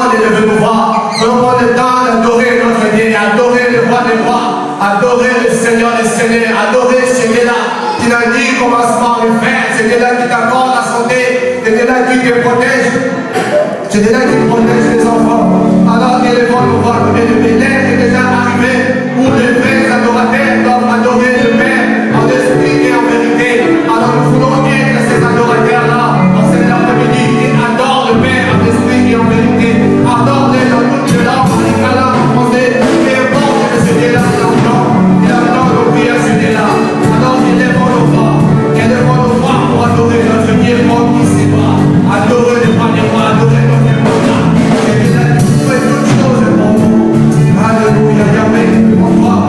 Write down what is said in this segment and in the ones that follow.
monde est venu nous voir. Voulons prendre le temps d'adorer notre Dieu, adorer le roi des rois, adorer le Seigneur des seigneurs, adorer ce Dieu-là qui n'a dit commencement et fin, ce Dieu-là qui t'accorde la santé, ce Dieu-là qui te protège, ce Dieu-là qui protège les enfants. Alors élevons-nous voir le bien-aimé. L'heure est déjà arrivée où les vrais adorateurs doivent adorer le Père en esprit et en vérité. Alors nous voulons être ces adorateurs-là en cet après-midi qui adorent le Père en esprit et en vérité. Adore-les dans toutes les langues, en écalant, en français, et importe que ce Dieu-là l'entend. Il entend nos prières, ce Dieu-là. Alors élevons-nous voir pour adorer notre Dieu qui s'est bas. Adorer le roi des rois, adorer notre Dieu. C'est Dieu-là qui fait toutes choses pour nous. Alléluia, Yahweh, on croit.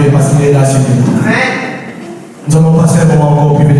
prier parce qu'il est là, Seigneur. Nous allons passer un moment encore plus vite.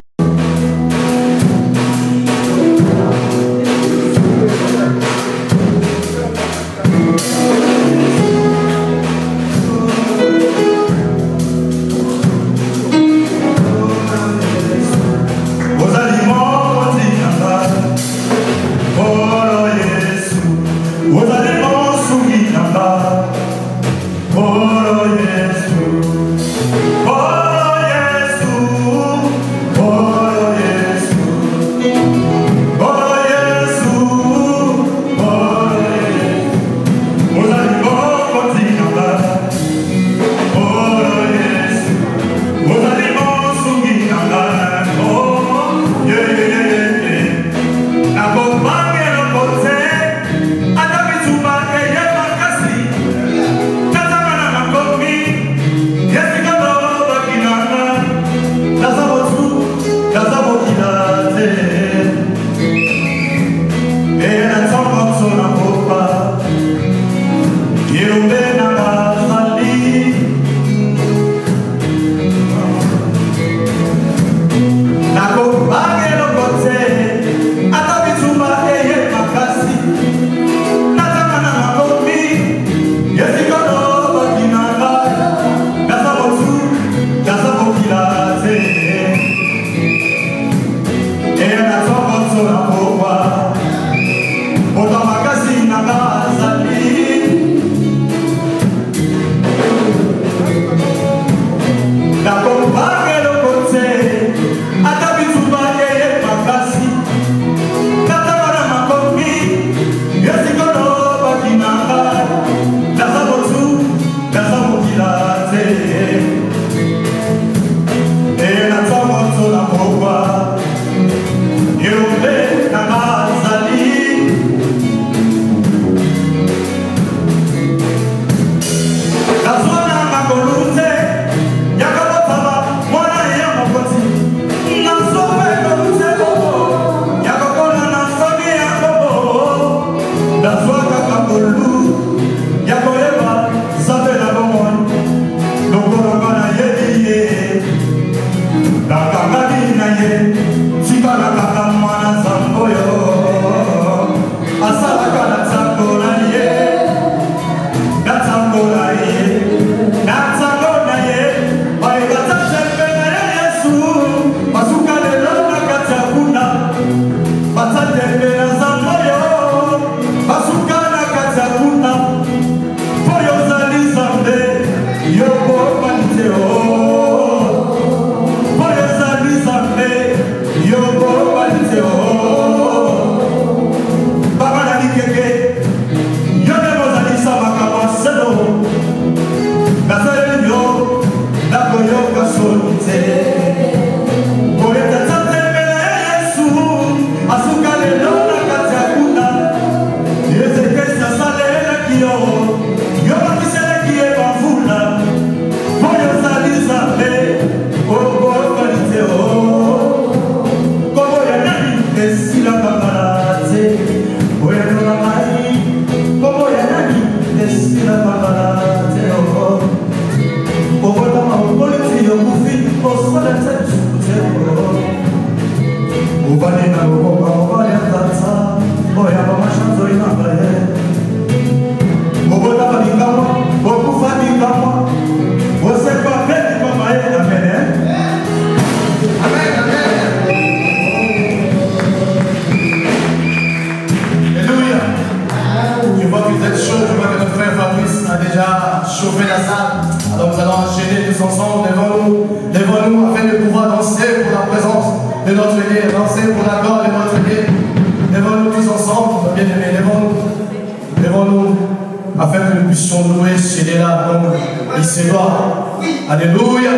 Alléluia.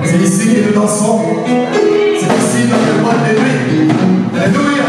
C'est ici que nous dansons. C'est ici dans le boîte de nuit. Alléluia.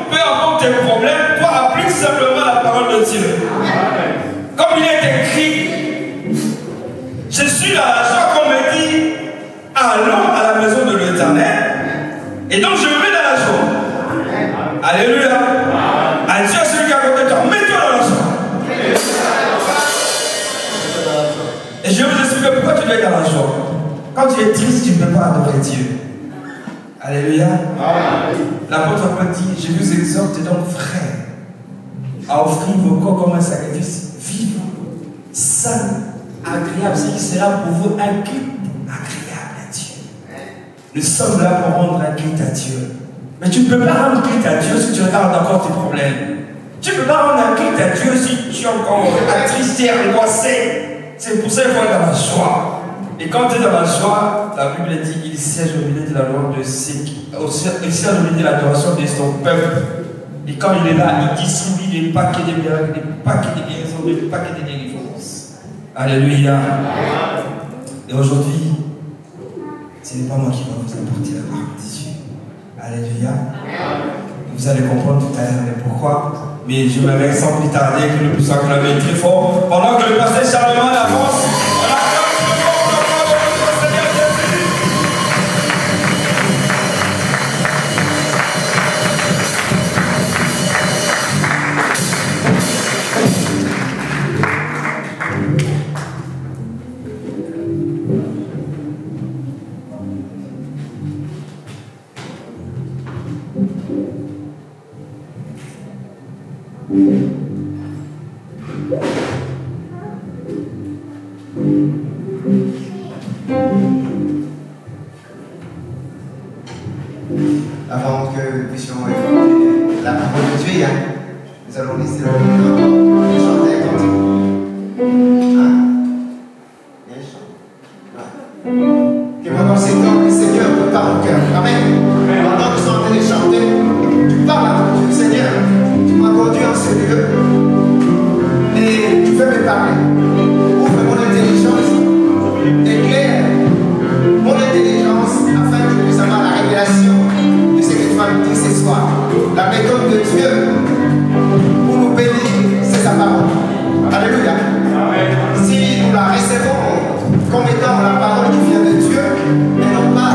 Peu importe tes problèmes, toi applique simplement la parole de Dieu. Comme il est écrit, je suis dans la joie qu'on me dit, allons à la maison de l'Éternel. Et donc je vais dans la joie. Alléluia. À Dieu, celui qui a côté de toi, mets-toi dans la joie. Et je vais vous expliquer pourquoi tu dois être dans la joie. Quand tu es triste, tu ne peux pas adorer Dieu. Alléluia. L'apôtre Paul dit, je vous exhorte donc, frères, à offrir vos corps comme un sacrifice vivant, saint, agréable, ce qui sera pour vous un culte agréable à Dieu. Nous sommes là pour rendre un culte à Dieu. Mais tu ne peux pas rendre culte à Dieu si tu regardes encore tes problèmes. Tu ne peux pas rendre un culte à Dieu si tu es encore attristé, angoissé. C'est pour ça qu'il faut être dans la joie. Et quand tu es dans la joie, la Bible dit qu'il siège au milieu de la louange de ses, il siège au milieu de l'adoration de son peuple. Et quand il est là, il distribue des paquets de miracles, des paquets de guérisons, des paquets de délivrances. Alléluia. Et aujourd'hui, ce n'est pas moi qui vais vous apporter la parole de Dieu. Alléluia. Vous allez comprendre tout à l'heure pourquoi. Mais je me mets sans plus tarder que nous puissions acclamer très fort. Pendant que le pasteur Charlemagne avance, on acclame très fort le nom de notre Seigneur Jésus. Avant que nous puissions écouter la parole de Dieu, nous allons laisser le micro et chanter un cantique. Hein? Bien chanter. Que pendant ces temps, le Seigneur te parle au cœur. Amen. Pendant que nous sommes en train de chanter, tu parles à ton Dieu. Seigneur, tu m'as conduit en ce lieu et tu veux me parler. Ouvre mon intelligence, éclaire mon intelligence afin que je puisse avoir la révélation de ce que tu vas nous dire ce soir. La méthode de Dieu pour nous bénir, c'est sa parole. Alléluia. Si nous la recevons comme étant la parole qui vient de Dieu et non pas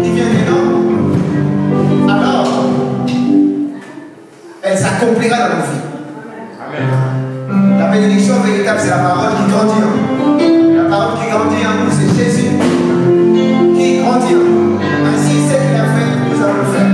qui vient de l'homme, alors elle s'accomplira dans nos vies. La bénédiction véritable, c'est la parole qui grandit en nous. La parole qui grandit en nous, c'est Jésus qui grandit en nous. Ainsi, ce qu'il a fait, nous allons le faire.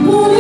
Por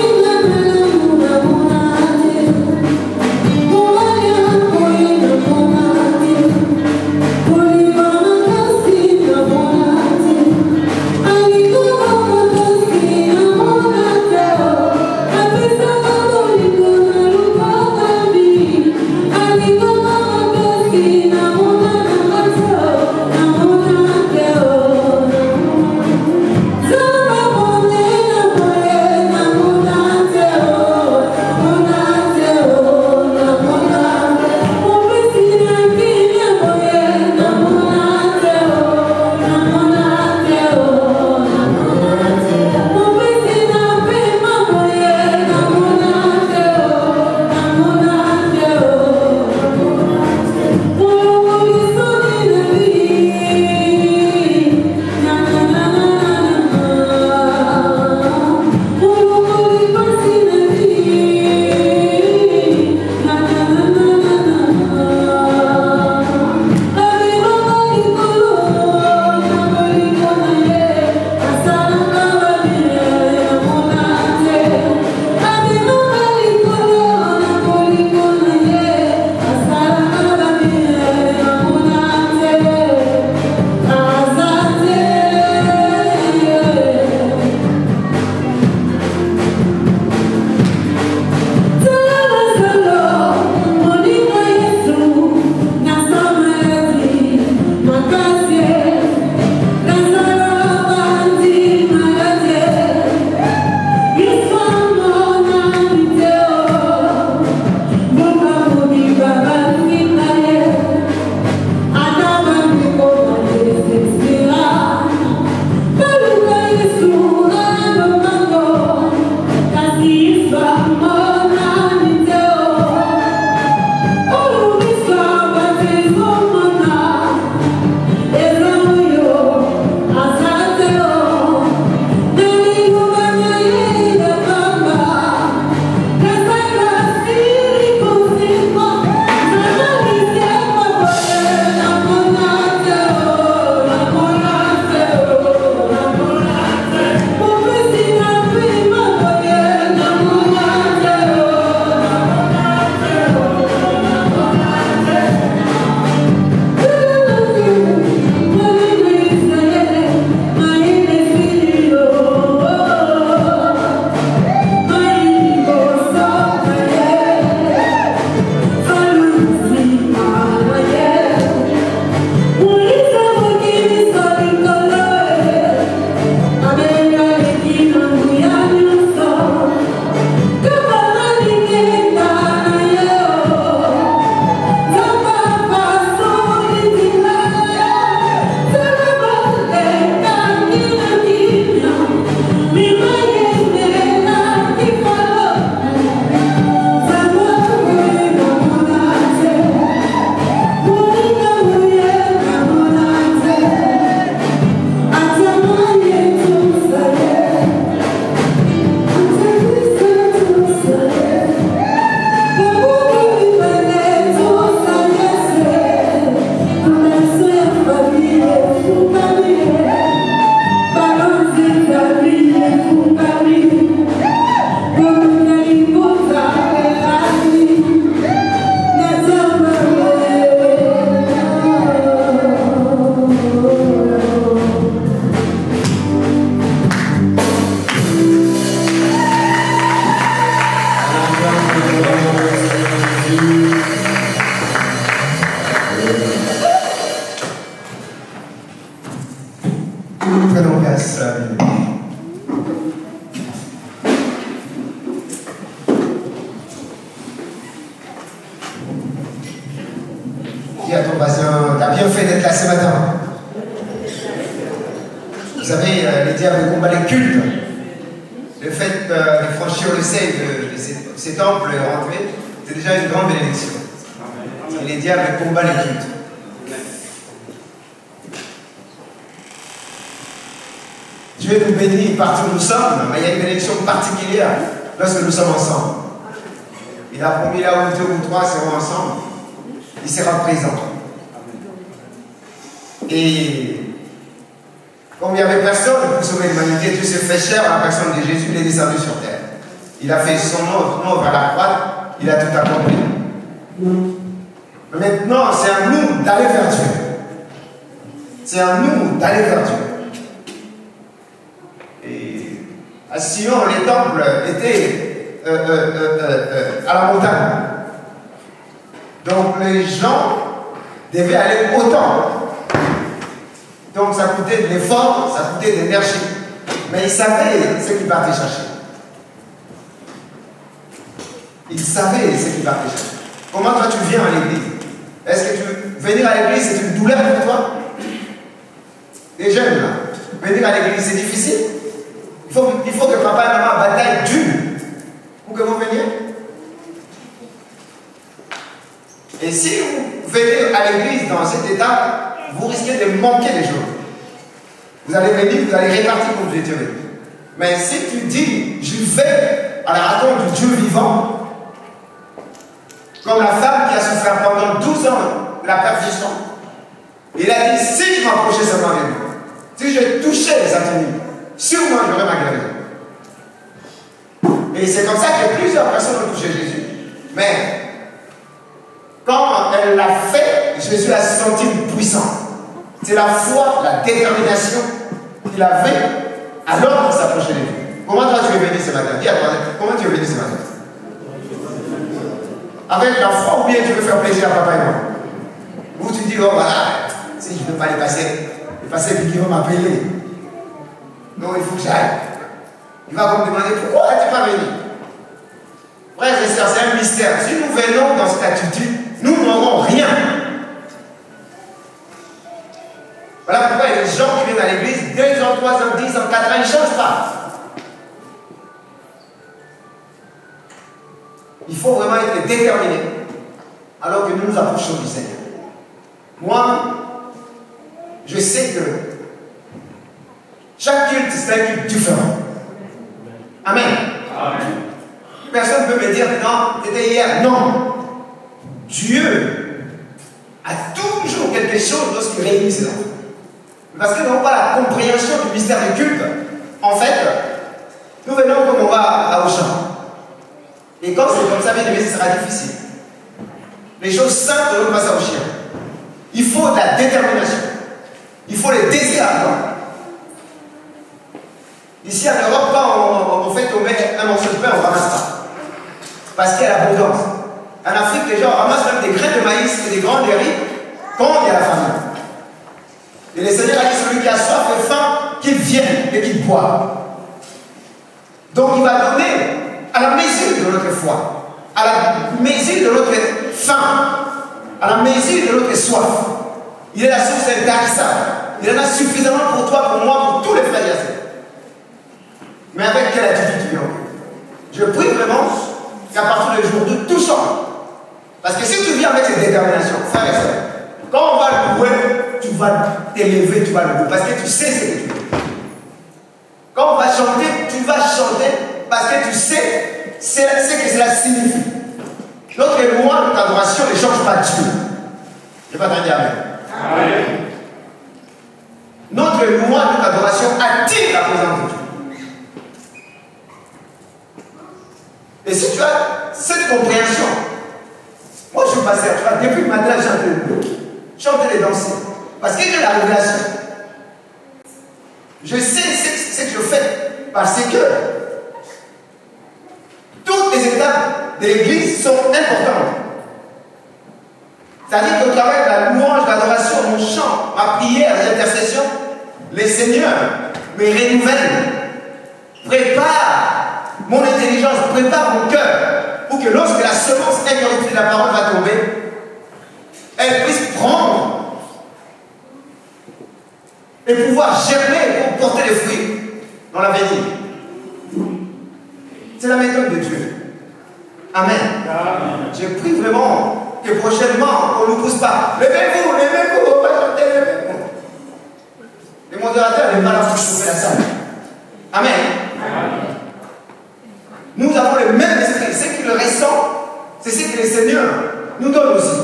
Dis à ton voisin, t'as bien fait d'être là ce matin. Vous savez, les diables combattent les cultes. Le fait de franchir le seuil de ces temples et rentrer, c'est déjà une grande bénédiction. Et les diables combattent les cultes. Dieu nous bénit partout où nous sommes, mais il y a une bénédiction particulière lorsque nous sommes ensemble. Il a promis là où deux ou trois seront ensemble, il sera présent. Et comme il n'y avait personne pour sauver l'humanité, Dieu s'est fait chair à la personne de Jésus, il est descendu sur terre. Il a fait son œuvre à la croix, il a tout accompli. Mais maintenant, c'est à nous d'aller vers Dieu. C'est à nous d'aller vers Dieu. Et à Sion, les temples étaient à la montagne. Donc les gens devaient aller au temple. Donc ça coûtait de l'effort, ça coûtait de l'énergie. Mais ils savaient ce qu'ils partaient chercher. Ils savaient ce qu'ils partaient chercher. Comment toi tu viens à l'église? Est-ce que venir à l'église c'est une douleur pour toi? Les jeunes là, venir à l'église c'est difficile. Il faut que papa et maman bataillent dur pour que vous veniez. Et si vous venez à l'église dans cet état, vous risquez de manquer les choses. Vous allez venir, vous allez répartir comme vous étiez venu. Mais si tu dis, je vais à la rencontre du Dieu vivant, comme la femme qui a souffert pendant 12 ans de la perte du sang, il a dit, si je m'approchais seulement de lui, si je touchais les atomies, sûrement j'aurais ma guérison. Et c'est comme ça que plusieurs personnes ont touché Jésus. Mais quand elle l'a fait, Jésus a senti puissant. C'est la foi, la détermination qu'il avait alors qu'il s'approchait de lui. Comment toi tu es venu ce matin? Dis à toi, comment tu es venu ce matin? Avec la foi ou bien tu veux faire plaisir à papa et moi? Ou tu dis, oh voilà, si je ne peux pas les passer puis qui vont m'appeler. Non, il faut que j'aille. Il va me demander pourquoi tu n'es pas venu. Frères et sœurs, c'est un mystère. Si nous venons dans cette attitude, nous n'aurons rien. Voilà pourquoi il y a des gens qui viennent à l'église 2 ans, 3 ans, 10 ans, 4 ans, ils ne changent pas. Il faut vraiment être déterminé alors que nous nous approchons du Seigneur. Moi, je sais que chaque culte, c'est un culte différent. Amen. Amen. Personne ne peut me dire, non, c'était hier. Non. Dieu a toujours quelque chose lorsqu'il réunit ses enfants. Parce que nous n'avons pas la compréhension du mystère du culte. En fait, nous venons comme on va à Auchan. Et quand c'est comme ça, bien aimé, ce sera difficile. Les choses simples doivent passer au chien. Il faut de la détermination. Il faut le désir à avoir. Ici en Europe, quand on fait tomber un morceau de pain, on ne ramasse pas. Parce qu'il y a l'abondance. En Afrique, les gens ramassent même des grains de maïs et des grains de riz quand il y a la famine. Et le Seigneur a dit, celui qui a soif et faim, qu'il vienne et qu'il boive. Donc il va donner à la mesure de notre foi, à la mesure de notre faim, à la mesure de notre soif. Il est la source intarissable. Il en a suffisamment pour toi, pour moi, pour tous les frères et sœurs. Mais avec quelle attitude tu viens? Je prie vraiment qu'à partir du jour de tout change. Parce que si tu viens avec cette détermination, frère et sœur, quand on va le louer, tu vas t'élever, tu vas le louer. Parce que tu sais ce que tu veux. Quand on va chanter, tu vas chanter parce que tu sais ce que cela signifie. Notre loi, notre adoration ne change pas Dieu. Je ne vais pas t'en dire amen. Amen. Notre loi, notre adoration attire la présence de Dieu. Et si tu as cette compréhension, moi je suis pasteur, tu vois, depuis le matin, chanter et danser. Parce que j'ai la révélation. Je sais ce que je fais. Parce que toutes les étapes de l'église sont importantes. C'est-à-dire qu'au travers de la louange, l'adoration, mon chant, ma prière, l'intercession, le Seigneur me renouvelle, prépare mon intelligence, prépare mon cœur pour que lorsque la semence incorruptible de la parole va tomber, elles puissent prendre et pouvoir germer pour porter des fruits dans l'avenir. C'est la méthode de Dieu. Amen. Je prie vraiment que prochainement, on ne nous pousse pas. Levez-vous, on va chanter, levez-vous. Les modérateurs n'aiment pas là pour chauffer la salle. Amen. Nous avons le même esprit. Ce qui le ressent, c'est ce que le Seigneur nous donne aussi.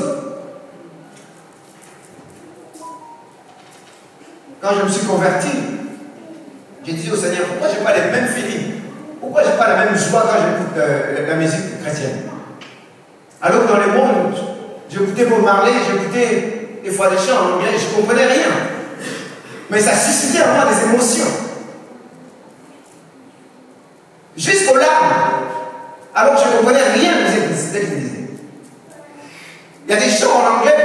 Quand je me suis converti, j'ai dit au Seigneur, pourquoi je n'ai pas les mêmes feelings? Pourquoi je n'ai pas la même joie quand j'écoute la musique chrétienne? Alors que dans le monde, j'écoutais Bob Marley, j'écoutais des fois des chants en anglais, je ne comprenais rien. Mais ça suscitait en moi des émotions. Jusqu'aux larmes. Alors que je ne comprenais rien de ce qu'ils disaient. Il y a des chants en anglais.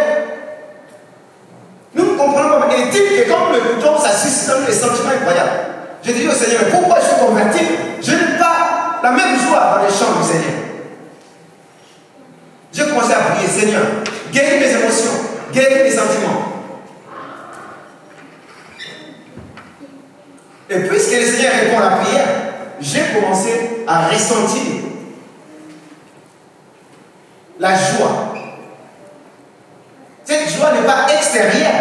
Nous ne comprenons pas. Et dit que comme le bouton, ça suscite des sentiments incroyables. J'ai dit au Seigneur, pourquoi je suis converti? Je n'ai pas la même joie dans les chants du Seigneur. J'ai commencé à prier, Seigneur, guéris mes émotions, guéris mes sentiments. Et puisque le Seigneur répond à la prière, j'ai commencé à ressentir la joie. Cette joie n'est pas extérieure,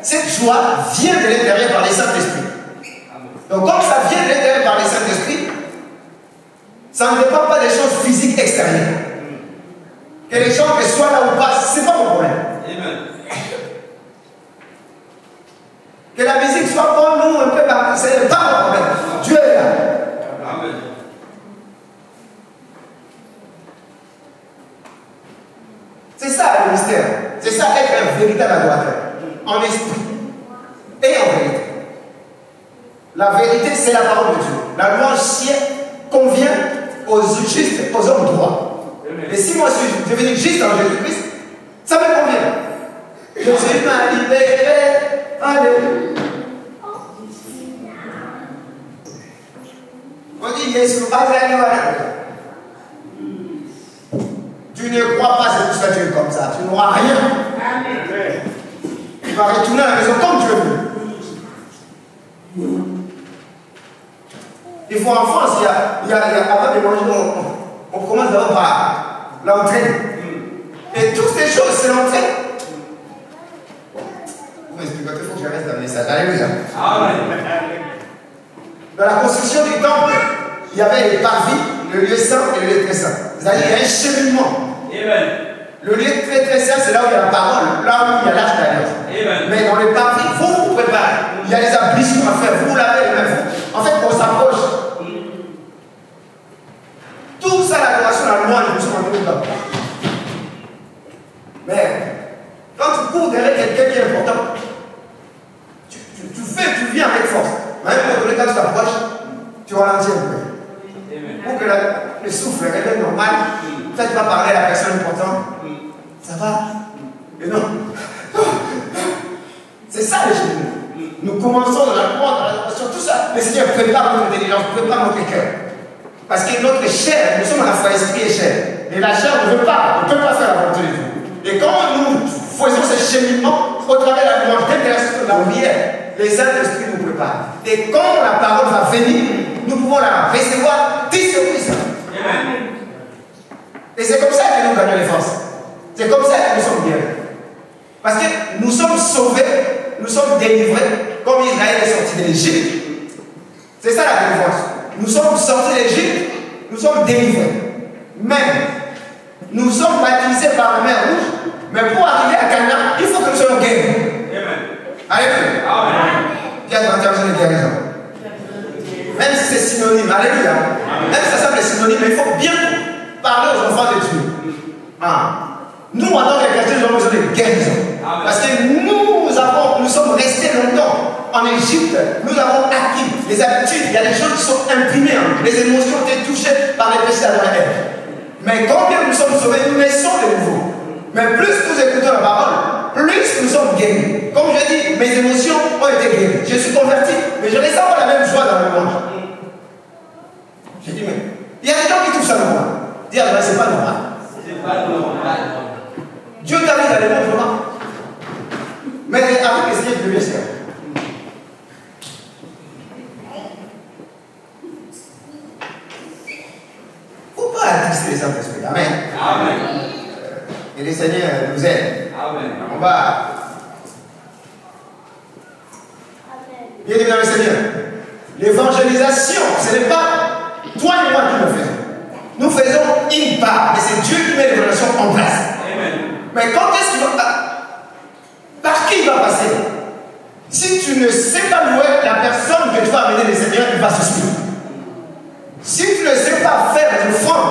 cette joie vient de l'intérieur par le Saint-Esprit. Donc comme ça vient de l'intérieur par le Saint-Esprit, ça ne dépend pas des choses physiques extérieures. Que les gens soient là ou pas, ce n'est pas mon problème. Amen. Que la musique soit pour nous un peu partout, ce n'est pas mon problème. Dieu est là. Amen. C'est ça le mystère. C'est ça être un véritable adorateur. En esprit et en vérité. La vérité, c'est la parole de Dieu. La louange convient aux justes, aux hommes droits. Et si moi je suis devenu juste en Jésus-Christ, ça me convient. Jésus m'a libéré. Alléluia. On dit Jésus, tu ne crois pas, c'est pour ça que tu es comme ça. Tu n'auras rien. Amen. Tu vas retourner à la maison comme tu veux. Il faut en France, avant de manger, on commence d'abord par l'entrée. Et toutes ces choses, c'est l'entrée. Vous m'expliquez, il faut que je reste dans le message. Alléluia. Amen. Dans la construction du temple, il y avait les parvis, le lieu saint et le lieu très saint. C'est-à-dire, il y a un cheminement. Amen. Le lieu très très saint, c'est là où il y a la parole, là où il y a l'âge d'alliance. Mais dans les parvis, vous préparez. Il y a des ablutions à faire, vous lavez les mains. En fait, on s'approche. Tout ça, l'adoration, la louange, nous sommes en train de faire. Mais quand tu cours derrière quelqu'un qui est important, tu viens avec force. Mais quand tu t'approches, tu ralentis un peu. Pour que le souffle revienne normal, ça tu vas parler à la personne importante. Ça va? Et non. C'est ça les choses. Nous commençons dans la louange, sur tout ça. Le Seigneur prépare notre intelligence, prépare notre cœur. Parce que notre chair, nous sommes à la fois esprit et chair. Et la chair ne veut pas, ne peut pas faire la volonté de Dieu. Et quand nous faisons ce cheminement au travers de la louange, dès que la prière, les Saint-Esprit nous préparent. Et quand la parole va venir, nous pouvons la recevoir 10 sur 10. Et c'est comme ça que nous gagnons les forces. C'est comme ça que nous sommes guéris. Parce que nous sommes sauvés, nous sommes délivrés, comme Israël est sorti de l'Égypte. C'est ça la délivrance. Nous sommes sortis d'Égypte, nous sommes délivrés. Même, nous sommes baptisés par la mer rouge, mais pour arriver à Canaan, il faut que nous soyons guéris. Alléluia. Amen. Il y a une guérison. Même si c'est synonyme, alléluia. Même si ça semble synonyme, mais il faut bien parler aux enfants de Dieu. Nous, en tant que chrétiens, nous avons besoin de guérison. Parce que nous sommes restés longtemps en Égypte, nous avons acquis les habitudes, il y a des choses qui sont imprimées, les émotions ont été touchées par les péchés d'Adam et Ève. Mais combien nous sommes sauvés, nous naissons de nouveau. Mais plus nous écoutons la parole, plus nous sommes guéris. Comme je dis, mes émotions ont été guéries. Je suis converti, mais je ne ressens pas la même joie dans le monde. J'ai dit, mais il y a des gens qui trouvent ça normal. Dire, c'est pas normal. C'est pas normal. Dieu t'a mis dans les bons moments. Mais avec les Seigneur, je deviens servant. Il ne faut pas attirer les Saint-Esprit. Amen. Amen. Et les Seigneurs nous aident. Amen. On va. Bien aimé dans le Seigneur, l'évangélisation, ce n'est pas toi et moi qui le faisons. Nous faisons une part, mais c'est Dieu qui met l'évangélisation en place. Amen. Mais quand est-ce qu'il va. Par qui il va passer? Si tu ne sais pas louer la personne que tu vas amener le Seigneur, il va se suivre. Si tu ne sais pas faire du front,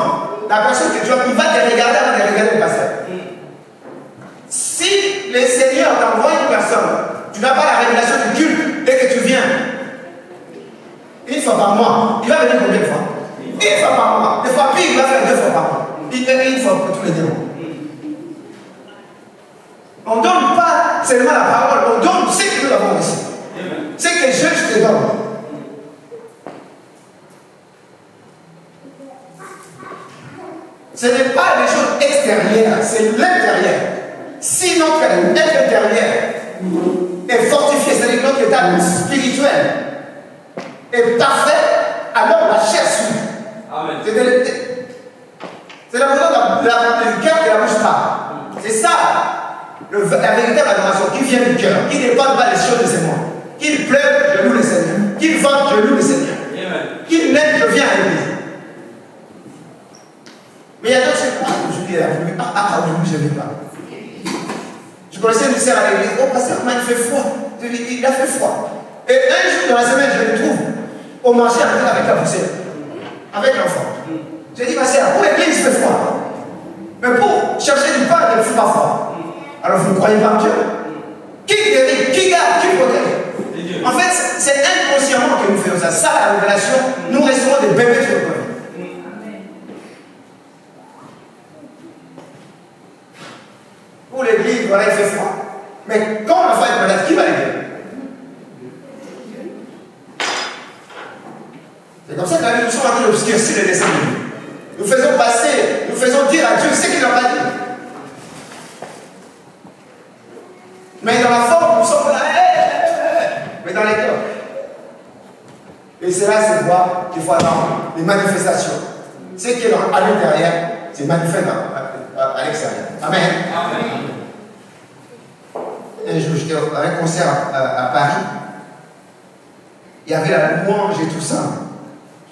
la personne que tu vas, il va te regarder avant de regarder le pasteur. Si le Seigneur t'envoie une personne, tu n'as pas la révélation du culte dès que tu viens. Une fois par mois, il va venir combien de fois? Une fois par mois. Des fois, puis il va faire 2 fois par mois. Il fait une fois pour tous les démons. On ne donne pas seulement la parole, on donne ce que nous avons ici. Ce que je te donne. Ce n'est pas les choses extérieures, c'est l'intérieur. Si notre être intérieur est fortifié, c'est-à-dire notre état spirituel est parfait, alors la chair suit. Amen. C'est la raison du cœur que la bouche parle. C'est ça, la véritable adoration qui vient du cœur, qui ne dépend pas des choses de ces mondes. Qu'il pleuve, je loue le Seigneur. Qu'il vente, je loue le Seigneur. Qu'il naisse, je viens à l'église. Mais il y a d'autres choses. Aujourd'hui, elle a voulu. Aujourd'hui, je ne vais pas. Je connaissais une sœur à l'église. Oh, pasteur, il fait froid. Il a fait froid. Et un jour dans la semaine, je le trouve au marché avec la poussière, avec l'enfant. J'ai dit, ma sœur, pour l'église, il fait froid. Mais pour chercher du pain, il ne fait pas froid. Alors vous ne croyez pas en Dieu? Qui guérit, qui garde, qui protège? En fait, c'est inconsciemment que nous faisons ça. Ça, la révélation, nous restons des bébés sur le corps. Pour l'église, voilà, il fait froid. Mais quand on a fait une malade, qui va l'aider? C'est comme ça que la Bible nous sommes en train d'obscurcir les desseins de Dieu. Nous faisons passer, nous faisons dire à Dieu ce qu'il n'a pas dit. Mais dans la forme, nous sommes là, mais dans les cœurs. Et cela se voit qu'il faut avoir des manifestations. Ce qui est à l'intérieur, c'est manifeste à l'extérieur. Amen. Amen. Un jour, j'étais à un concert à Paris. Il y avait la louange et tout ça.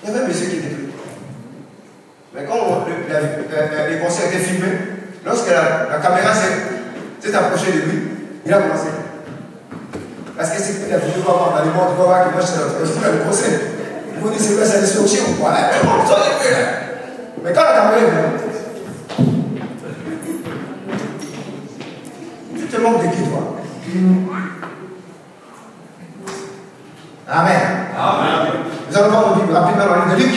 Il y avait un monsieur qui était plus. Mais quand les concerts étaient filmés, lorsque la caméra s'est approchée de lui, il a commencé. Parce que c'est que la vidéo va voir dans les mondes, tu vas voir que moi je suis dans le conseil. Vous dites, c'est quoi sa destruction? Voilà, mais quand la caméra est venue, tu te manques de qui, toi? Amen. Amen. Nous allons voir nos Bibles rapidement dans le livre de Luc.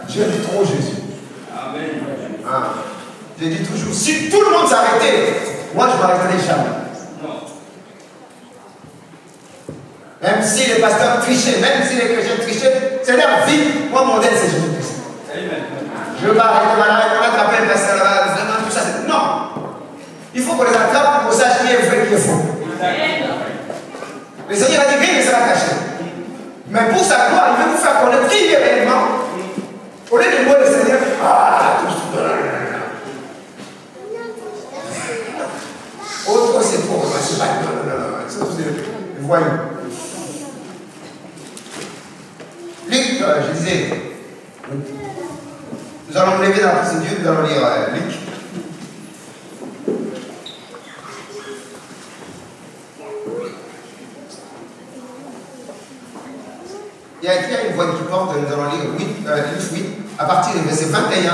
J'aime trop Jésus. Amen. Je dis toujours, si tout le monde s'arrêtait, moi je ne m'arrêterai jamais. Non. Même si les pasteurs trichaient, même si les chrétiens trichaient, c'est leur vie. Moi, mon aide, c'est Jésus-Christ. Amen. Je ne veux pas arrêter malade, on va attraper le pasteur là-bas, vraiment tout ça. Non. Il faut qu'on les attrape pour qu'on sache qui est vrai, qui est faux. Le Seigneur a dit rien ne sera caché. Mais pour sa gloire, il veut nous faire connaître qui il est réellement. Au lieu de voir le Seigneur, autre c'est trop, c'est pas c'est tous des voyous. Luc, je disais, nous allons nous lever dans la présence de Dieu, nous allons lire Luc. Il y a écrit une voix qui porte, nous allons lire Luc 8, à partir du verset 21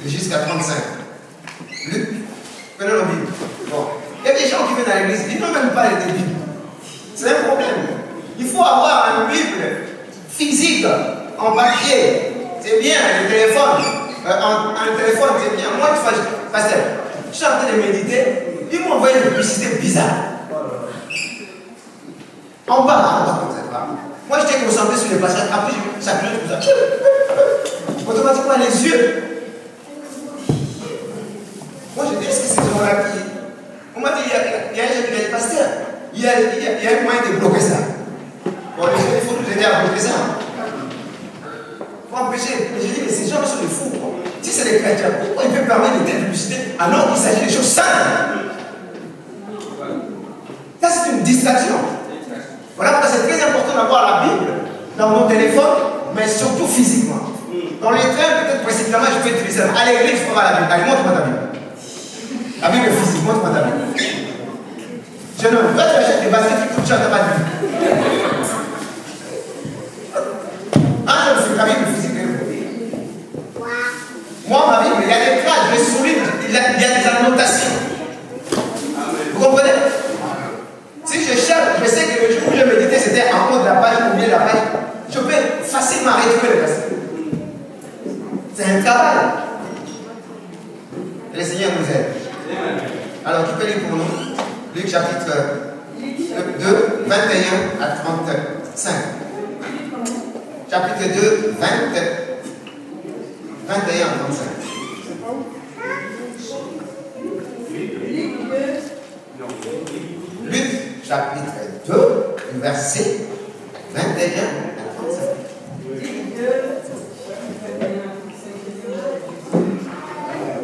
jusqu'à 35. Luc, prenez nos Bibles. Bon. Il y a des gens qui viennent à l'église, ils n'ont même pas les Bibles. C'est un problème. Il faut avoir une Bible physique, en papier. C'est bien, le téléphone. Un téléphone, c'est bien. Moi, pasteur, je suis en train de méditer, ils m'ont envoyé une publicité bizarre. En bas, comme ça. Moi, j'étais concentré sur les passages. Après, ça cloche comme ça. Automatiquement, les yeux. Moi, je dis, est-ce que c'est ce là qui. On m'a dit, il y a un jeune qui a dit, pasteur, il y a un moyen de bloquer ça. Bon, il faut nous aider à bloquer ça. Il faut empêcher. Mais j'ai dit, mais ces gens sont des fous. Si c'est des chrétiens, pourquoi ils peuvent parler de telle publicité alors qu'il s'agit des choses saintes? Ça, c'est une distraction. Voilà pourquoi c'est très important d'avoir la Bible dans mon téléphone, mais surtout physiquement. Dans les trains, peut-être précisément, je peux utiliser. À l'église, il faut avoir la Bible. Allez, montre-moi ta Bible. La Bible est physique, montre-moi ta Bible. Jeune homme, toi, tu achètes des baskets qui coûtent cher, tu n'as pas de Bible. Ah, je suis la Bible physique. Moi, ma Bible, il y a des phrases, je les souligne, il y a des annotations. Vous comprenez? Si je cherche, je sais que le jour où je méditais, c'était en haut de la page, au milieu de la page, je peux facilement retrouver le verset. C'est un travail. Et le Seigneur nous aide. Alors, qui peut lire pour nous? Luc chapitre 2, 21 à 35. Chapitre 2, 21 à 35. Luc chapitre 2, verset 21 à 35. Luc 2, 21 à 35.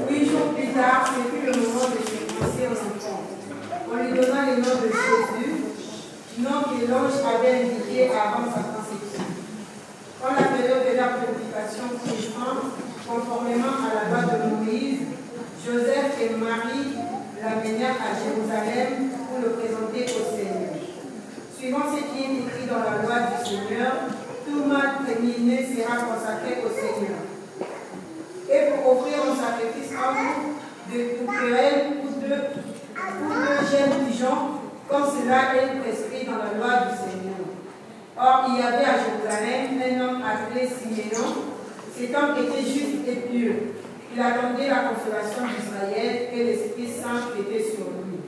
8 jours plus tard, ce fut le moment de se lancer en enfant. On lui donna le nom de Jésus, nom que l'ange avait indiqué avant sa conception. Quand la période de la purification prit fin, conformément à la loi de Moïse, Joseph et Marie l'amenèrent à Jérusalem pour le présenter au Seigneur. Suivant ce qui est écrit dans la loi du Seigneur, tout mâle premier-né sera consacré au Seigneur. Et pour offrir un sacrifice de querelle ou deux jeunes pigeons, comme cela est prescrit dans la loi du Seigneur. Or, il y avait à Jérusalem un homme appelé Siméon. Cet homme était juste et pur. Il attendait la consolation d'Israël et l'Esprit Saint était sur lui.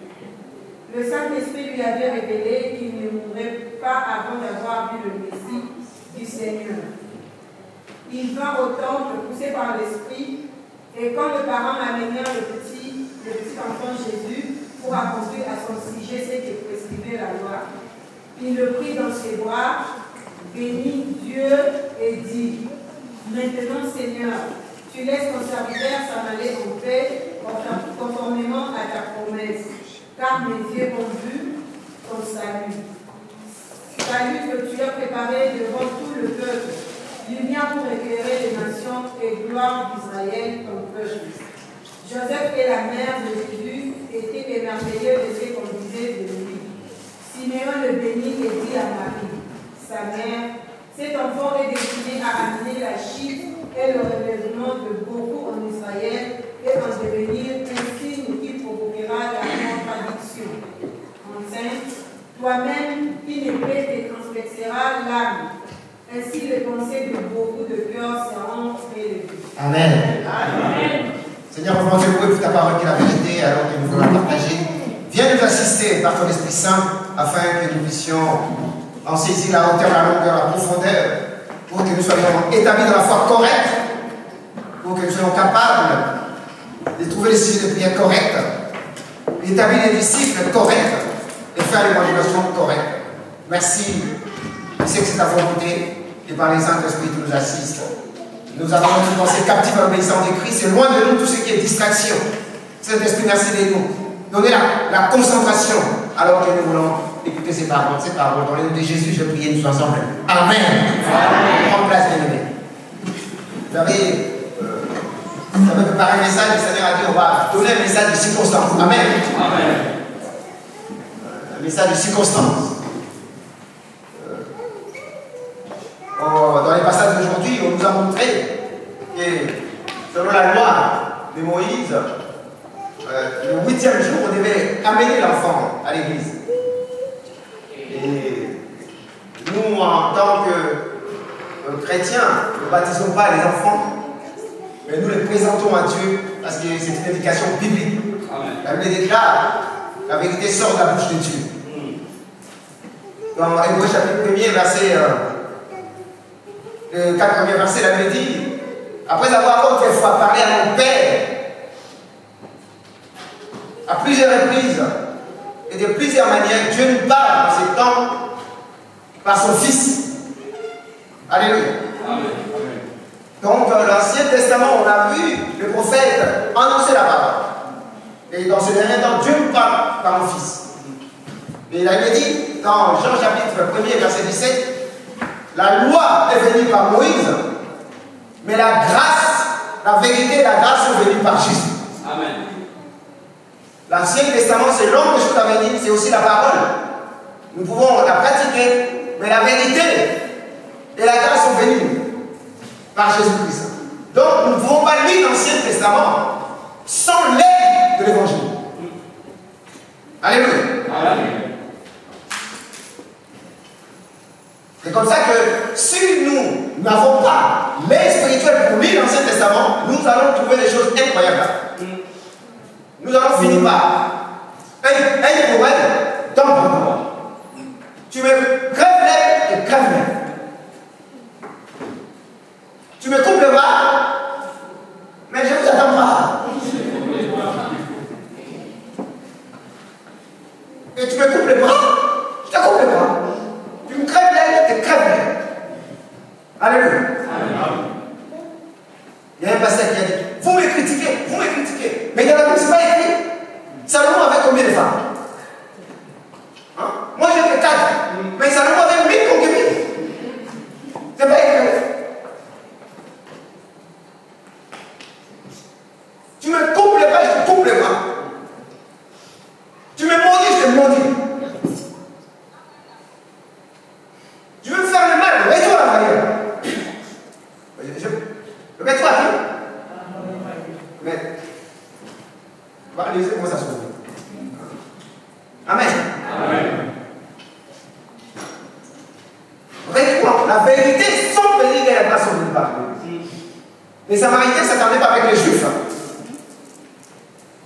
Le Saint-Esprit lui avait révélé qu'il ne mourrait pas avant d'avoir vu le Messie du Seigneur. Il vint au temple poussé par l'Esprit, et quand les parents amenèrent le petit enfant Jésus pour accomplir à son sujet ce que prescrivait la loi, il le prit dans ses bras, bénit Dieu et dit: Maintenant, Seigneur, tu laisses ton serviteur s'en aller en paix, conformément à ta promesse, car mes yeux ont vu ton salut. Salut que tu as préparé devant tout le peuple, lumière pour éclairer les nations et gloire d'Israël, ton peuple. Joseph et la mère de Jésus étaient émerveilleux de ce qu'on disait de lui. Siméon le bénit et dit à Marie, sa mère: Cet enfant est destiné à amener la chute et le relèvement de beaucoup en Israël et en devenir un signe qui provoquera la contradiction. Enceinte, toi-même qui n'épée te transpercera l'âme. Ainsi les pensées de beaucoup de cœurs seront élevées. Amen. Amen. Seigneur, on te loue pour ta parole qui est la vérité alors que nous voulons la partager. Viens nous assister par ton Esprit Saint afin que nous puissions en saisir la hauteur, la longueur, la profondeur, pour que nous soyons établis dans la foi correcte, pour que nous soyons capables de trouver les sujets de prière corrects, d'établir les disciples corrects et faire l'évangélisation correcte. Merci. Je sais que c'est ta volonté et par les Saint-Esprit qui nous assistent. Nous avons une pensée captive à l'obéissance de Christ. C'est loin de nous tout ce qui est distraction. Saint-Esprit, merci de nous. Donnez la concentration alors que nous voulons écouter ces paroles. Dans le nom de Jésus, je prie, nous ensemble. Amen. Prends place, bien-aimés. Vous avez préparé un message, le Seigneur a dit on va donner un message de circonstance. Amen. Amen. Un message de circonstance. Dans les passages d'aujourd'hui, on nous a montré que selon la loi de Moïse, le 8e jour, on devait amener l'enfant à l'église. Et nous, en tant que chrétiens, nous ne baptisons pas les enfants, mais nous les présentons à Dieu parce que c'est une éducation biblique. La Bible déclare la vérité sort de la bouche de Dieu. Dans Hébreux chapitre 1er, verset. Le 4 premiers versets, la Bible dit: après avoir autrefois parlé à mon Père à plusieurs reprises et de plusieurs manières, Dieu nous parle dans ces temps par son Fils. Alléluia. Amen. Donc, dans l'Ancien Testament, on a vu le prophète annoncer la parole. Et dans ce dernier temps, Dieu nous parle par mon Fils. Et il avait dit, dans Jean chapitre 1er, verset 17, la loi est venue par Moïse, mais la grâce, la vérité et la grâce sont venues par Jésus. Amen. L'Ancien Testament, c'est l'homme des choses à venir, c'est aussi la parole. Nous pouvons la pratiquer, mais la vérité et la grâce sont venues par Jésus-Christ. Donc, nous ne pouvons pas lire l'Ancien Testament sans l'aide de l'Évangile. Alléluia. Amen. C'est comme ça que si nous n'avons pas l'aide spirituelle pour lire l'Ancien Testament, nous allons trouver des choses incroyables. Nous allons finir par un poète dans le monde. Tu me crèves l'aide et crèves l'aide. Tu me coupes le bras, mais je ne vous attends pas. Et tu me coupes le bras, je te coupe le bras. Tu me crèves l'aide, je te crève l'aide. Alléluia. Il y a un pasteur qui a dit, vous me critiquez, mais dans la Bible, ce n'est pas écrit. Salomon avait combien de femmes? Hein? Moi j'ai fait 4, mais Salomon avait 1000 concubines. Ce n'est pas écrit. Tu me coupes les bras, je te coupe les bras. Tu me maudis, je te maudis. Tu veux me faire le mal, mets-toi à l'arrière. Mets-toi à qui? Mais, voilà, laissez-moi ça se trouve. Amen. Amen. Réponds, la vérité sans venir de la place où nous parlons. Les Samaritains ne s'attendaient pas avec les Juifs.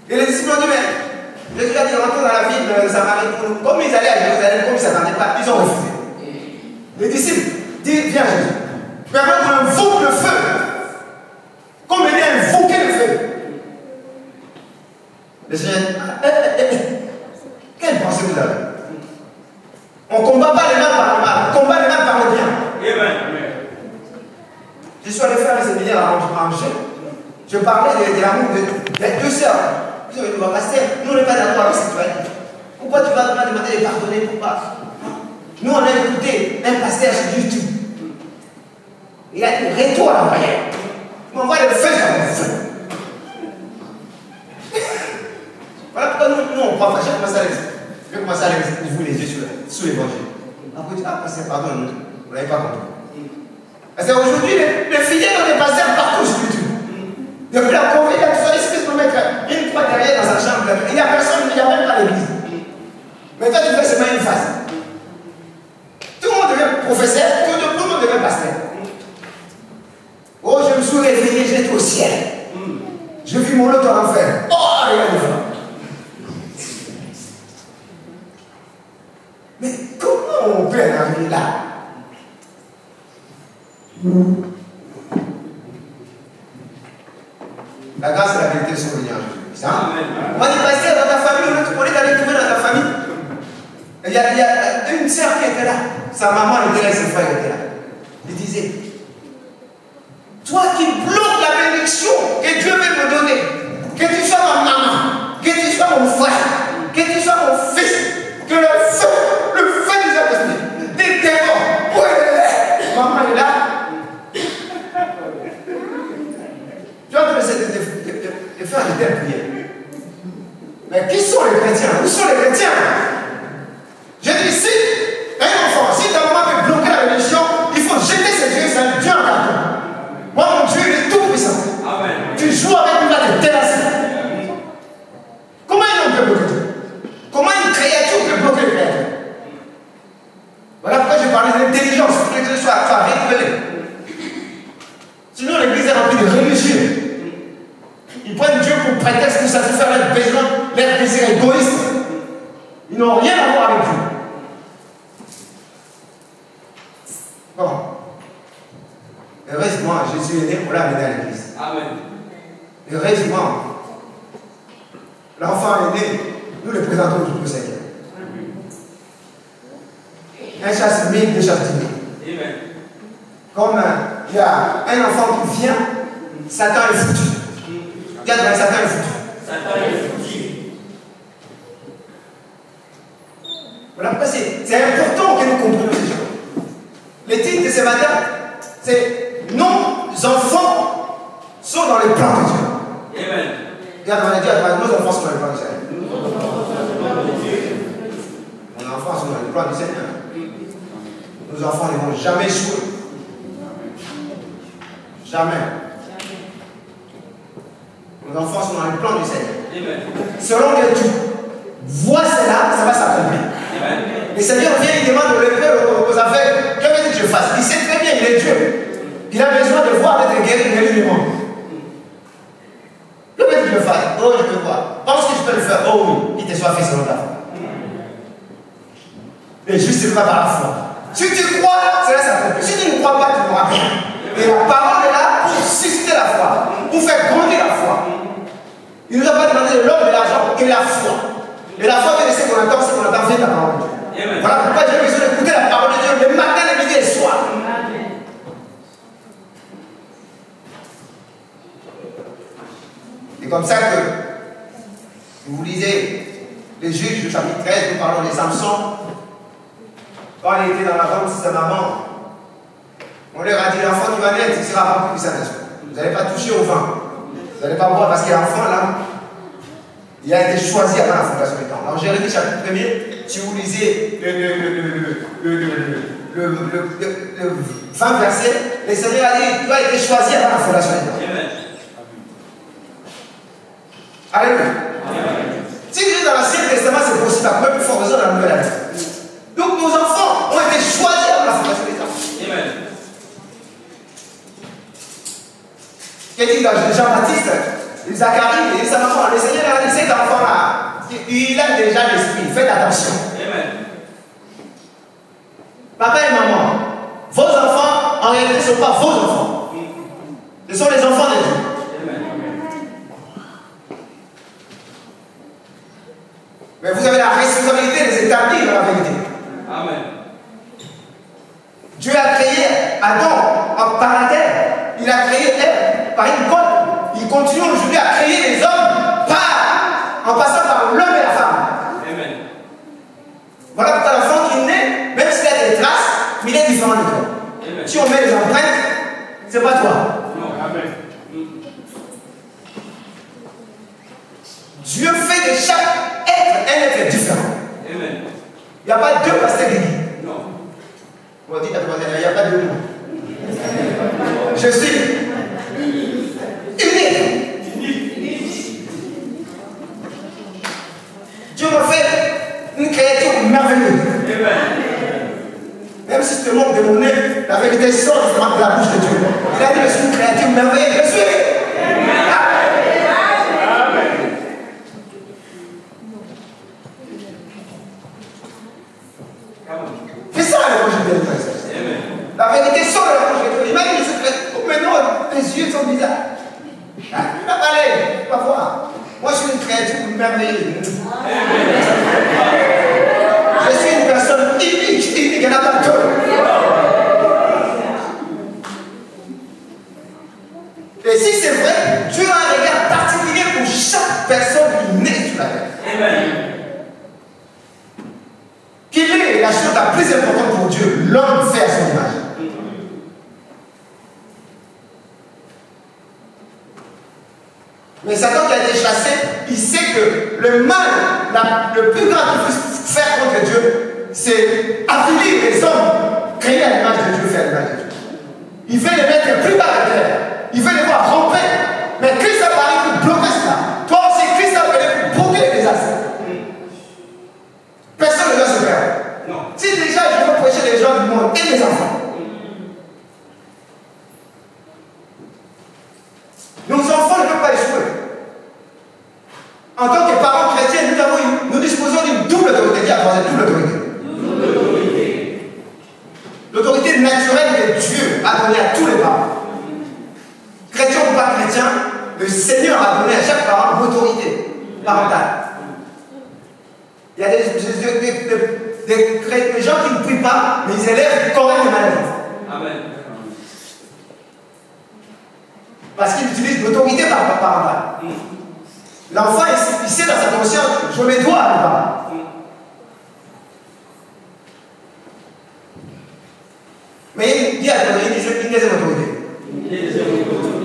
Et les disciples ont dit, mais Jésus a dit, rentrons dans la ville de Samarie. Comme ils allaient à Jérusalem, comme ils ne s'attendaient pas, ils ont refusé. Les disciples disent, viens Jésus, permets qu'on invoque le feu. Comme il a invoqué le feu. Le Seigneur, quelle pensée vous avez? On ne combat pas les mal par le mal, on combat les mal par le bien. Amen. Je suis allé faire un séminaire à Angers. Je parlais de l'amour de deux sœurs. Ils ont dit, pasteur, nous on n'est pas d'accord avec ce que tu as dit. Pourquoi tu vas me demander de pardonner? Pourquoi? Nous on a écouté un pasteur sur YouTube. Il a dit, retour à la prière. Il m'envoie le feu sur le feu. Voilà pourquoi nous on croit pas. J'ai commencé à vous les yeux sous l'évangile. Après, ah, pasteur, pardon, vous n'avez pas compris. Parce qu'aujourd'hui, les fidèles ont des pasteurs partout sur YouTube. Depuis la Covid, il y a tout ça, il peut mettre une croix derrière dans sa chambre. Il n'y a personne, il n'y a même pas l'église. Mais toi, tu fais seulement une phase. Tout le monde devient professeur, tout le monde devient pasteur. Oh, je me suis réveillé, j'étais au ciel. Je vis mon lot en enfer. Oh, regarde ça. Mais comment on peut en arriver là? La grâce et la vérité sont venues en Jésus. On dit, pasteur, dans ta famille, on est allé trouver dans ta famille. Il y a une sœur qui était là. Sa maman était là, ses frères étaient là. Il disait, toi qui bloques la bénédiction que Dieu veut me donner, que tu sois ma maman, que tu sois mon frère, que tu sois mon fils, que le feu du Saint-Esprit, des démons, maman est là. Tu vas te laisser de faire de telles prières. Mais qui sont les chrétiens? Où sont les chrétiens? Je dis ici, un enfant, si ta maman peut bloquer la bénédiction, il faut jeter ses yeux, c'est un Dieu en carton. Moi, mon Dieu, il est tout puissant. Amen. Tu joues avec lui, là, de terrasser. Comment il peut bloquer Dieu? Comment une créature peut bloquer le créateur? Voilà pourquoi je parlais d'intelligence, pour que Dieu soit révélé. Sinon, l'église est remplie de religieux. Ils prennent Dieu pour prétexte pour satisfaire leurs besoins, leurs désirs égoïstes. Ils n'ont rien à voir avec Dieu. Bon. Heureusement, Jésus est né pour l'amener à l'église. Amen. Heureusement. l'enfant est né, nous le présentons au Seigneur. Un chasse 1000, 2 chasse 10 000. Comme il y a un enfant qui vient, Satan est foutu. Regarde, Satan est foutu. Satan est foutu. Voilà pourquoi c'est important que nous comprenions ces choses. Le titre de ce matin, c'est nos enfants sont dans le plan de Dieu. Amen. Regarde, on a dit à nos enfants sont dans le plan de Dieu. Nos enfants sont dans le plan du Seigneur. Nos enfants ne vont jamais échouer. Jamais. Nos enfants sont dans le plan du Seigneur. Amen. Selon que tu vois cela, ça va s'accomplir. Le Seigneur vient, il demande au lépreux, aux aveugles, que veux-tu que je fasse? Il sait très bien, il est Dieu. Il a besoin de voir d'être guéri, guéri du monde. Que veux-tu que je fasse? Oh, je veux voir. Pense que je peux le faire. Oh oui, il te soit fait selon ta foi. Et juste pas par la foi. Si tu crois, cela s'accomplit. Si tu ne crois pas, tu n'auras rien. Et la parole est là pour susciter la foi, pour faire grandir la foi. Il ne nous a pas demandé de l'homme, de l'argent et la foi. Et la foi vient de ce qu'on entend, vient de la parole de Dieu. Amen. Voilà pourquoi j'ai besoin d'écouter la parole de Dieu le matin, le midi et le soir. C'est comme ça que vous lisez les Juges, chapitre 13, nous parlons de Samson. Quand il était dans la vente de sa maman, on leur a dit l'enfant qui va naître, il sera rempli du Saint-Esprit. Vous n'allez pas toucher au vin. Vous n'allez pas boire parce que l'enfant là, il a été choisi avant la fondation des temps. Dans Jérémie chapitre 1er, si vous lisez le 20 verset, le Seigneur a dit tu as été choisi avant la fondation des temps. Amen. Alléluia. Si vous êtes dans l'Ancien Testament, c'est possible, à peu plus fort raison dans la Nouvelle Année. Donc nos enfants ont été choisis avant la fondation des temps. Amen. Qu'est-ce qu'il dit Jean-Baptiste, Zacharie et sa maman, le Seigneur a dit cet enfant-là, il a déjà l'esprit, faites attention. Amen. Papa et maman, vos enfants, en réalité, ne sont pas vos enfants. Ce sont les enfants de Dieu. Mais vous avez la responsabilité de les établir dans la vérité. Amen. Dieu a créé Adam par la terre. Il a créé Ève par une côte. Il continue aujourd'hui à créer les hommes en passant par l'homme et la femme. Amen. Voilà pourquoi l'enfant qui naît, même s'il a des traces, mais il est différent de toi. Amen. Si on met les empreintes, c'est pas toi. Non. Amen. Dieu fait de chaque être un être différent. Amen. Il n'y a pas deux pasteurs d'église. Non. On dit à ton voisin, il n'y a pas deux noms. Je suis unique. Dieu m'a fait une créature merveilleuse. Amen. Même si je te montre de mon nez, la vérité sort de la bouche de Dieu. Il a dit, je suis une créature merveilleuse. Je suis. C'est ça l'évangile de Christ. La vérité sort de la bouche de Dieu. Il m'a dit, maintenant, tes yeux sont bizarres. Tu vas parler, tu vas voir. Moi, je suis une créature merveilleuse. Je suis une personne unique, il n'y en a pas deux. Et si c'est vrai, Dieu a un regard particulier pour chaque personne qui naît sur la terre. Amen. Quelle est la chose la plus importante pour Dieu? L'homme fait à son image. Mais Satan qui a été chassé, il sait que le mal, le plus grand qu'il puisse faire contre Dieu, c'est affaiblir les hommes, créer à l'image de Dieu, faire à l'image de Dieu. Il veut les mettre plus bas de terre. Il veut les voir ramper. Mais Christ a parlé pour bloquer cela. Toi aussi, Christ a appelé pour bloquer les désastres. Personne ne doit se perdre. Non. Si déjà je veux prêcher les gens du monde et les enfants, nos enfants ne peuvent pas échouer. En tant que parents chrétiens, nous disposons d'une double autorité. À travers double autorité. L'autorité naturelle que Dieu a donnée à tous les parents. Chrétien ou pas chrétien, le Seigneur a donné à chaque parent l'autorité. parentale. Il y a des gens qui ne prient pas, mais ils élèvent correctement les enfants. Amen. Parce qu'ils utilisent l'autorité parentale. L'enfant, il sait dans sa conscience, je me dois à mes parents. Mais il y a une deuxième autorité.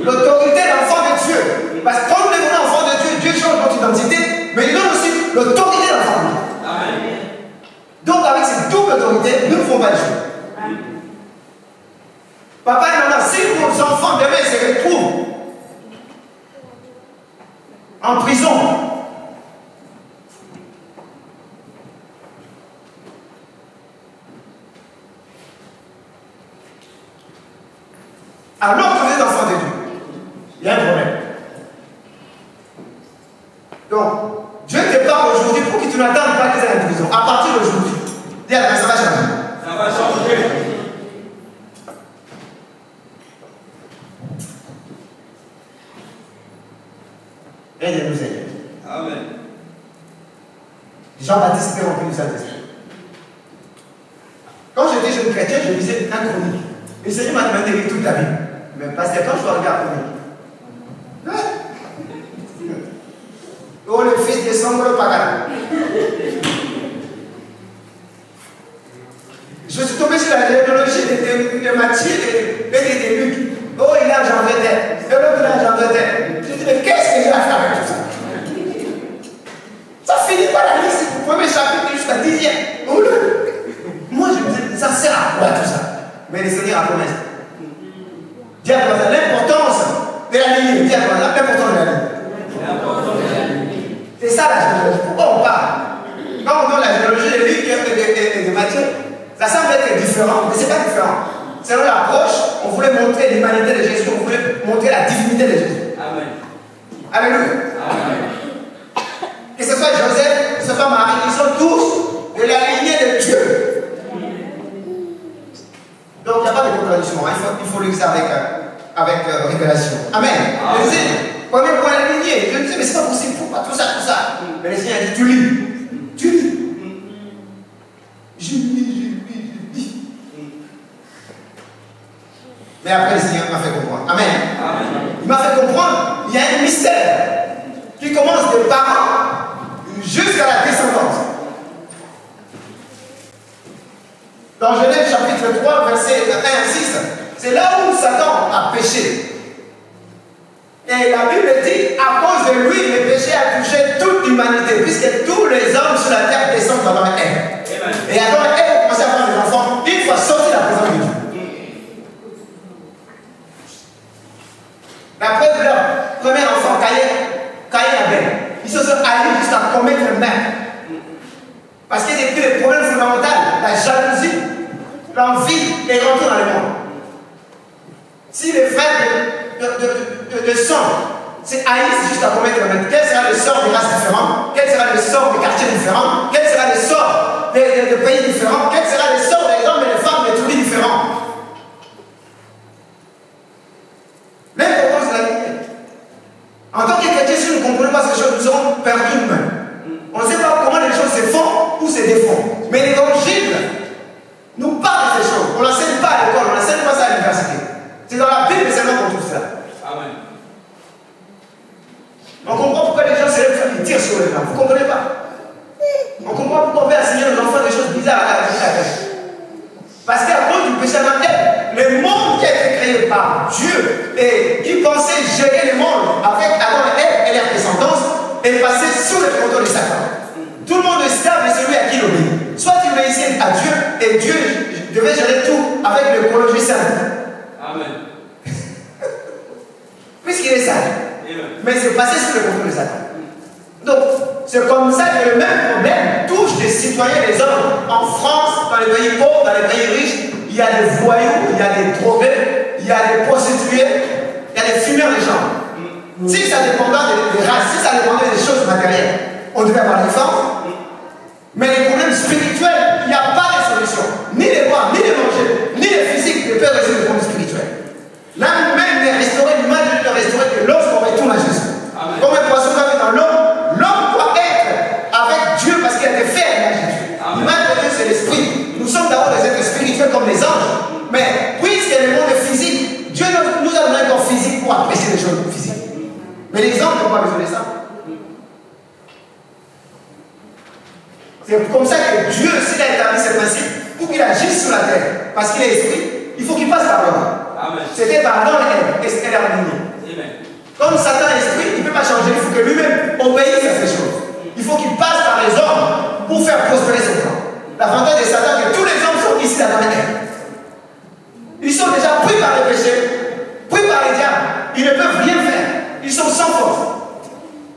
L'autorité de l'enfant de Dieu. Parce que quand nous devenons enfants de Dieu, Dieu change notre identité, mais il donne aussi l'autorité de l'enfant de Dieu. Donc avec cette double autorité, nous ne pouvons pas jouer. Papa et maman, si vos enfants demain se retrouvent en prison, alors que vous êtes enfants de Dieu, il y a un problème. Donc, Dieu te parle aujourd'hui pour que tu n'attendes pas qu'ils aient en prison. À partir d'aujourd'hui, dis à la personne, ça va changer. Ça va changer. Aidez-nous, Seigneur. Amen. Jean-Baptiste était rempli du Saint-Esprit. Quand j'étais jeune chrétien, je lisais un chronique. Et le Seigneur m'a demandé de lire toute la Bible. Mais parce que quand je suis arrivé à chronique, oh, le fils de Sambro Pagana. Je suis tombé sur la généalogie de Matthieu et de Luc. Oh, il a engendré tel. Et l'autre, il a engendré tel. Je dis, mais qu'est-ce que j'ai à faire avec tout ça? Ça finit par la liste du premier chapitre jusqu'à 10e. Moi, je me disais, ça sert à quoi tout ça? Mais le Seigneur a promis. Dis à l'importance de la ligne. Dis à l'importance de la ligne. C'est ça la généalogie. Pourquoi on parle? Quand on donne la généalogie de Luc et de Matthieu, ça semble être différent, mais ce n'est pas différent. Selon l'approche, on voulait montrer l'humanité de Jésus, on voulait montrer la divinité de Jésus. Amen. Alléluia. Amen. Que ce soit Joseph, que ce soit Marie, ils sont tous de la lignée de Dieu. Donc il n'y a pas de contradiction, hein. Il faut le dire avec révélation. Amen. Amen. Le premier point, la lignée. Je me disais, mais c'est pas possible, pourquoi tout ça, tout ça? Mais le Seigneur a dit, tu lis. Tu lis. Je lis. Mais après, le Seigneur m'a fait comprendre. Amen. Amen. Il m'a fait comprendre, il y a un mystère qui commence des parents jusqu'à la descendance. Dans Genèse chapitre 3, versets 1 à 6, c'est là où Satan a péché. Et la Bible dit, à cause de lui, le péché a touché toute l'humanité, puisque tous les hommes sur la terre descendent dans la haine. Et Adam et Ève ont commencé à avoir des enfants, une fois sorti de la présence de Dieu. La preuve de leur premier enfant, Caïn et Abel, ils se sont alliés jusqu'à commettre le meurtre. Parce qu'il y a des problèmes fondamentaux, la jalousie, l'envie est rentrée dans le monde. Si les frères de sang se haïssent jusqu'à commettre le meurtre, quel sera le sort des races différentes? Quel sera le sort des quartiers différents? Quel sera le sort des pays différents? Quel sera le sort des hommes et des femmes des tribus différents? L'importance de la lignée. En tant que chrétien, si nous ne comprenons pas ces choses, nous serons perdus nous-mêmes. On ne sait pas comment les choses se font ou se défont. Mais l'évangile nous parle de ces choses. On ne l'enseigne pas à l'école, on n'enseigne pas ça à l'université. C'est dans la Bible seulement qu'on trouve ça. Amen. On comprend pourquoi les gens se lèvent et tirent sur les gens. Vous ne comprenez pas? On comprend pourquoi on veut enseigner aux enfants des choses bizarres à la vie. Parce qu'à cause du péché mortel, le monde qui a été créé par Dieu et qui pensait gérer le monde avec Adam et Ève et leur descendance est passé sous le contrôle de Satan. Tout le monde est esclave de celui à qui il obéit. Soit il obéissait à Dieu et Dieu devait gérer tout avec l'écologie sainte. Amen. Puisqu'il est sage. Mais c'est passé sous le contrôle de Satan. Donc, c'est comme ça que le même problème touche les citoyens, les hommes. En France, dans les pays pauvres, dans les pays riches, il y a des voyous, il y a des drogués, il y a des prostituées, il y a des fumeurs de gens. Si ça dépendait des races, si ça dépendait des choses matérielles, on devait avoir des forces. Mais les problèmes spirituels, il n'y a pas de solution. Ni les boire, ni les manger, ni les physiques ne peuvent résoudre les problèmes spirituels. L'âme même n'est restaurée, l'image n'est restaurée que lorsqu'on retourne à Jésus. Comme un poisson va dans l'eau, l'homme choses physiques. Mais l'exemple n'a pas besoin de ça. C'est comme ça que Dieu, s'il a établi ce principe, pour qu'il agisse sur la terre, parce qu'il est esprit, il faut qu'il passe par l'homme. C'était par Adam et Ève, et l'harmonie. Comme Satan est esprit, il ne peut pas changer, il faut que lui-même obéisse à ces choses. Il faut qu'il passe par les hommes pour faire prospérer son plan. L'avantage de Satan, c'est que tous les hommes sont ici dans la terre. Ils sont déjà pris par le péché, pris par les diables. Ils ne peuvent rien faire. Ils sont sans force.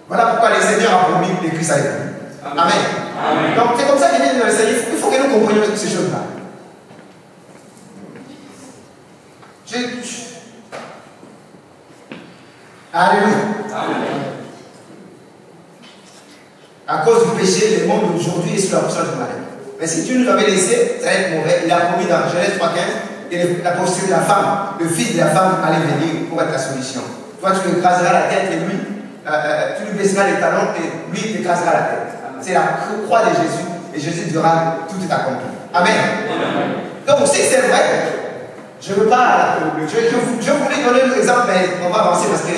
Voilà pourquoi le Seigneur a promis le Christ avec nous. Amen. Amen. Donc c'est comme ça qu'il dit dans le Seigneur. Il faut que nous comprenions ces choses-là. Alléluia. Amen. À cause du péché, le monde d'aujourd'hui est sous la puissance du mal. Mais si Dieu nous avait laissé, ça va être mauvais. Il a promis dans Genèse 3,15 que la postérité de la femme, le fils de la femme allait venir pour être la solution. Toi, tu lui écraseras la tête et lui, tu lui baisseras les talons et lui, il t'écrasera la tête. C'est la croix de Jésus et Jésus dira tout est accompli. Amen. Donc, si c'est vrai, je ne veux pas. Je voulais donner un exemple, mais on va avancer parce que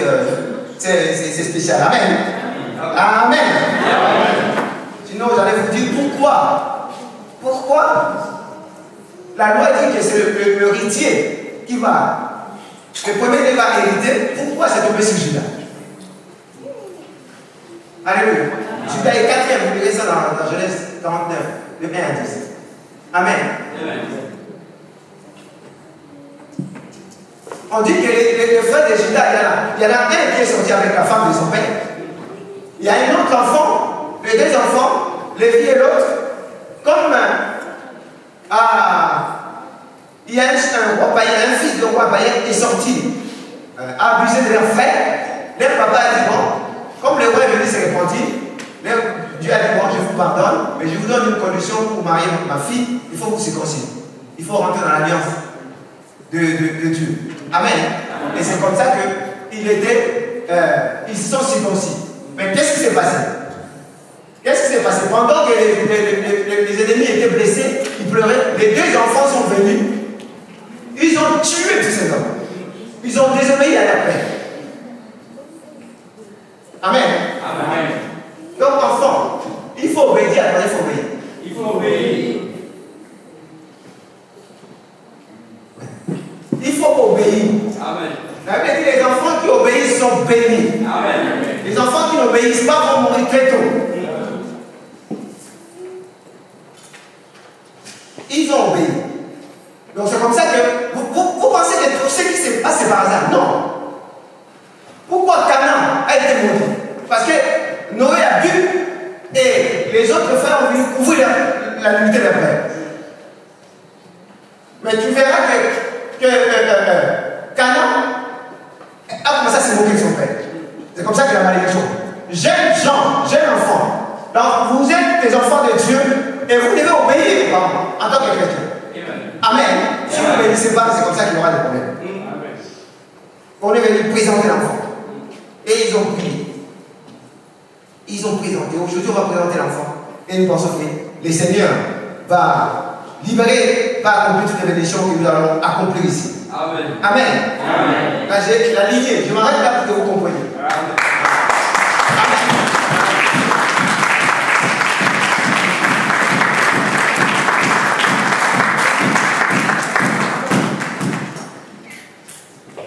c'est spécial. Amen. Amen. Sinon, j'allais vous dire pourquoi. Pourquoi la loi dit que c'est le héritier qui va. Le premier qui va hériter. Pourquoi c'est tombé sur Judas? Alléluia. Judas est quatrième. Vous verrez ça dans Genèse 49, de 1 à 10. Amen. On dit que les frères de Judas, il y en a un qui est sorti avec la femme de son père. Il y a un autre enfant, les deux enfants, Lévi et l'autre, comme il y a un roi païen, un fils de roi païen qui est sorti, a abusé de leur frère. Leur papa a dit bon, comme le roi est venu se repentir, Dieu a dit bon, je vous pardonne, mais je vous donne une condition pour marier ma fille, il faut vous circoncire. Il faut rentrer dans l'alliance de Dieu. Amen. Et c'est comme ça qu'ils se sont circoncis. Mais qu'est-ce qui s'est passé? Qu'est-ce qui s'est passé? Pendant que les ennemis étaient blessés, ils pleuraient, les deux enfants sont venus, ils ont tué tous ces hommes. Ils ont désobéi à la paix. Amen. Amen. Donc, enfant, il faut obéir. Il faut obéir. Il faut obéir. Il faut obéir. Amen. La Bible dit les enfants qui obéissent sont bénis. Amen. Les enfants qui n'obéissent pas vont mourir très tôt. Ils ont obéi. Donc c'est comme ça que vous pensez que tout ce qui se passe c'est par hasard. Non. Pourquoi Canaan a été maudit? Parce que Noé a bu et les autres frères ont voulu couvrir la nudité de leur frère. Mais tu verras que Canaan a commencé à se moquer de son père. C'est comme ça qu'il a malédiction. Jeunes gens, jeunes enfants. Donc vous êtes des enfants de Dieu et vous devez obéir en tant que chrétien. Amen. Si vous n'obéissez pas, c'est comme ça qu'il y aura des problèmes. On est venu présenter l'enfant. Et ils ont prié. Ils ont présenté. Aujourd'hui, on va présenter l'enfant. Et nous pensons que le Seigneur va libérer, va accomplir toutes les bénédictions que nous allons accomplir ici. Amen. Amen. Amen. Là, j'ai la lignée. Je m'arrête là pour que vous compreniez. Amen.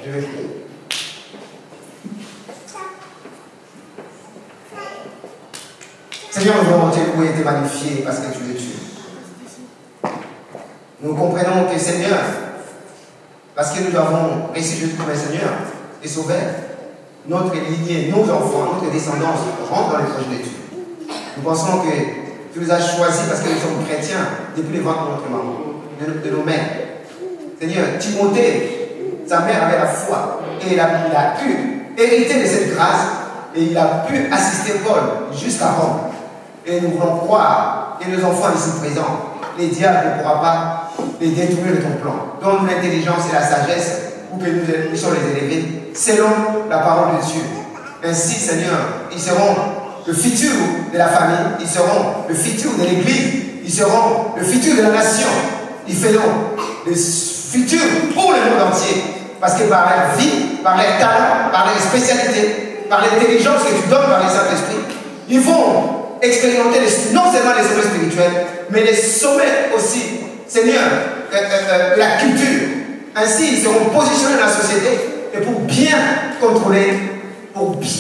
Je vais prier. Seigneur, nous voulons te louer et te magnifier parce que tu es Dieu. Nous comprenons que Seigneur, parce que nous avons reçu Jésus comme un Seigneur et Sauveur, notre lignée, nos enfants, notre descendance rentrent dans les projets de Dieu. Nous pensons que tu nous as choisis parce que nous sommes chrétiens depuis le ventre de notre maman, de nos mères. Seigneur, Timothée, sa mère avait la foi et il a pu hériter de cette grâce et il a pu assister Paul jusqu'à Rome. Et nous voulons croire que nos enfants ici présents, les diables ne pourront pas les détruire de ton plan. Donne-nous l'intelligence et la sagesse pour que nous puissions les élever selon la parole de Dieu. Ainsi, Seigneur, ils seront le futur de la famille, ils seront le futur de l'Église, ils seront le futur de la nation. Ils feront le futur pour le monde entier. Parce que par leur vie, par leur talent, par leur les spécialités, par l'intelligence que tu donnes par les Saint-Esprit, ils vont expérimenter non seulement les sommets spirituels, mais les sommets aussi, Seigneur, la culture. Ainsi, ils seront positionnés dans la société et pour bien contrôler, pour bien